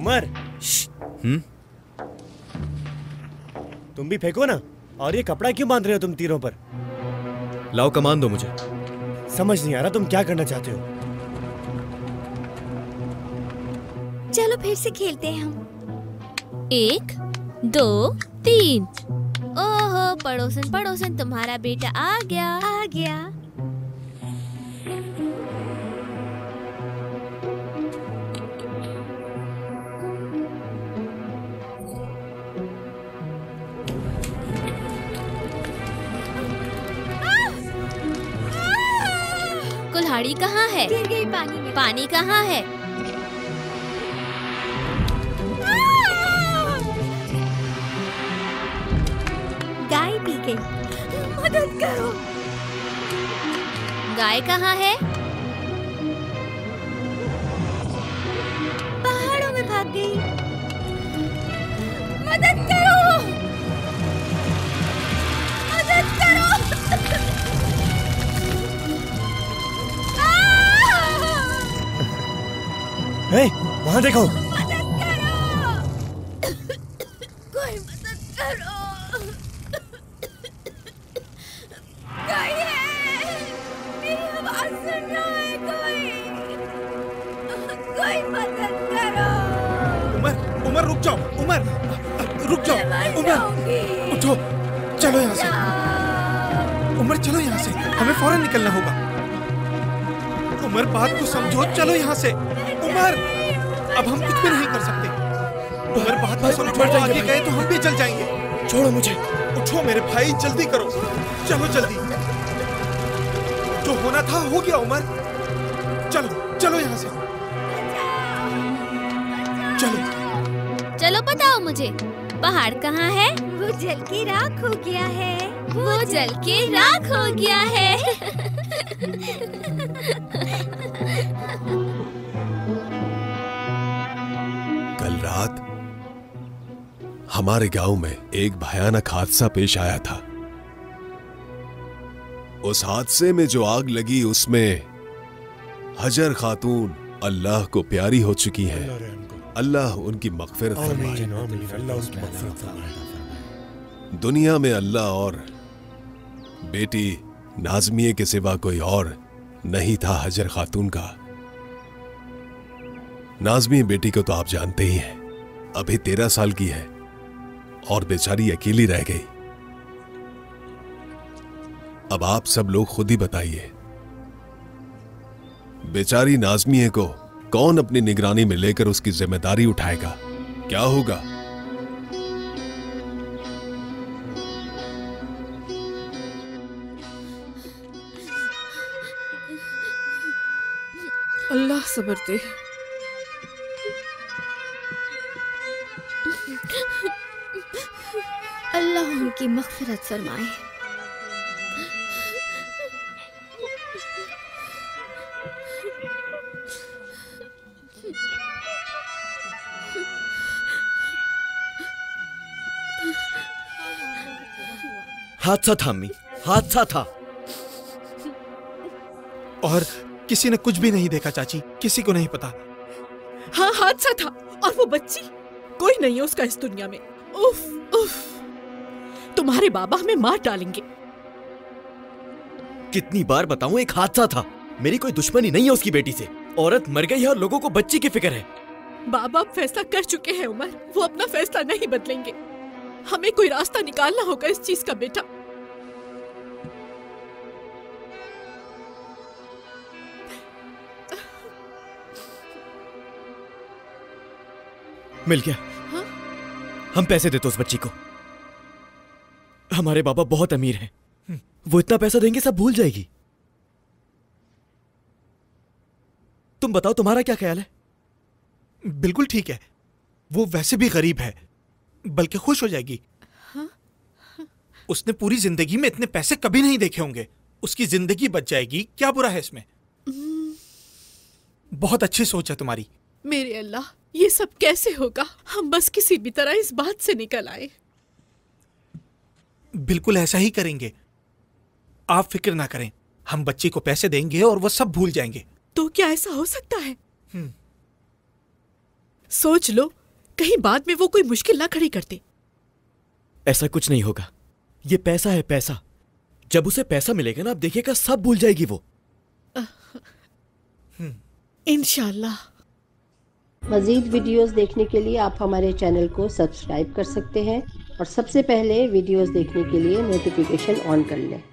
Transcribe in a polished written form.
उमर। तुम भी फेंको ना। और ये कपड़ा क्यों बांध रहे हो तुम तीरों पर? लाओ कमान दो मुझे। समझ नहीं आ रहा तुम क्या करना चाहते हो। चलो फिर से खेलते हैं हम। 1 2 3। ओहो पड़ोसन पड़ोसन, तुम्हारा बेटा आ गया। आ गया। कुल्हाड़ी कहाँ है? गिर गई पानी में। पानी कहाँ है? गाय पी गई। मदद करो। गाय कहाँ है? पहाड़ों में भाग गई। मदद करो। मदद करो। हे, वहाँ देखो। मदद करो। कोई मदद करो। कोई है? मेरी आवाज सुन रहा है कोई? कोई मदद करो। उमर, उमर रुक जाओ। उमर रुक जाओ। उमर उठो, चलो यहाँ से। उमर चलो यहाँ से, हमें फौरन निकलना होगा। उमर बात को समझो, चलो यहाँ से। उमर अब हम कुछ भी नहीं कर सकते। उमर बात को समझो, आगे गए तो हम भी चल जाएंगे। छोड़ो मुझे। उठो मेरे भाई, जल्दी करो। चलो जल्दी। जो होना था हो गया उमर। चलो चलो यहाँ से। चलो चलो बताओ मुझे, पहाड़ कहाँ है? वो जल के राख हो गया है। वो जल के राख हो गया है। कल रात हमारे गांव में एक भयानक हादसा पेश आया था। उस हादसे में जो आग लगी उसमें हजर खातून अल्लाह को प्यारी हो चुकी हैं। अल्लाह उनकी मग़फ़िरत फरमाए। दुनिया में अल्लाह और बेटी नाज़मिया के सिवा कोई और नहीं था हजर खातून का। नाज़मिया बेटी को तो आप जानते ही हैं, अभी 13 साल की है और बेचारी अकेली रह गई। अब आप सब लोग खुद ही बताइए, बेचारी नाज़मिया को कौन अपनी निगरानी में लेकर उसकी जिम्मेदारी उठाएगा? क्या होगा? अल्लाह सब्र दे। अल्लाह उनकी मग़फ़िरत फरमाए। हादसा था अम्मी, हादसा था। और किसी ने कुछ भी नहीं देखा चाची, किसी को नहीं पता। हाँ हादसा था। और वो बच्ची, कोई नहीं है उसका इस दुनिया में। उफ उफ, तुम्हारे बाबा हमें मार डालेंगे। कितनी बार बताऊं, एक हादसा था। मेरी कोई दुश्मनी नहीं है उसकी बेटी से। औरत मर गई है और लोगों को बच्ची की फिक्र है। बाबा अब फैसला कर चुके हैं उमर, वो अपना फैसला नहीं बदलेंगे। हमें कोई रास्ता निकालना होगा इस चीज का बेटा। मिल गया। हाँ? हम पैसे देते उस बच्ची को। हमारे बाबा बहुत अमीर हैं, वो इतना पैसा देंगे सब भूल जाएगी। तुम बताओ तुम्हारा क्या ख्याल है? बिल्कुल ठीक है, वो वैसे भी गरीब है, बल्कि खुश हो जाएगी। हाँ? उसने पूरी जिंदगी में इतने पैसे कभी नहीं देखे होंगे, उसकी जिंदगी बच जाएगी। क्या बुरा है इसमें? बहुत अच्छी सोच है तुम्हारी। मेरे अल्लाह, ये सब कैसे होगा? हम बस किसी भी तरह इस बात से निकल आए। बिल्कुल ऐसा ही करेंगे, आप फिक्र ना करें। हम बच्ची को पैसे देंगे और वो सब भूल जाएंगे। तो क्या ऐसा हो सकता है? सोच लो, कहीं बाद में वो कोई मुश्किल ना खड़ी करते। ऐसा कुछ नहीं होगा। ये पैसा है, पैसा। जब उसे पैसा मिलेगा ना, आप देखिएगा सब भूल जाएगी वो। इंशाल्लाह। मज़ीद वीडियोस देखने के लिए आप हमारे चैनल को सब्सक्राइब कर सकते हैं और सबसे पहले वीडियोस देखने के लिए नोटिफिकेशन ऑन कर लें।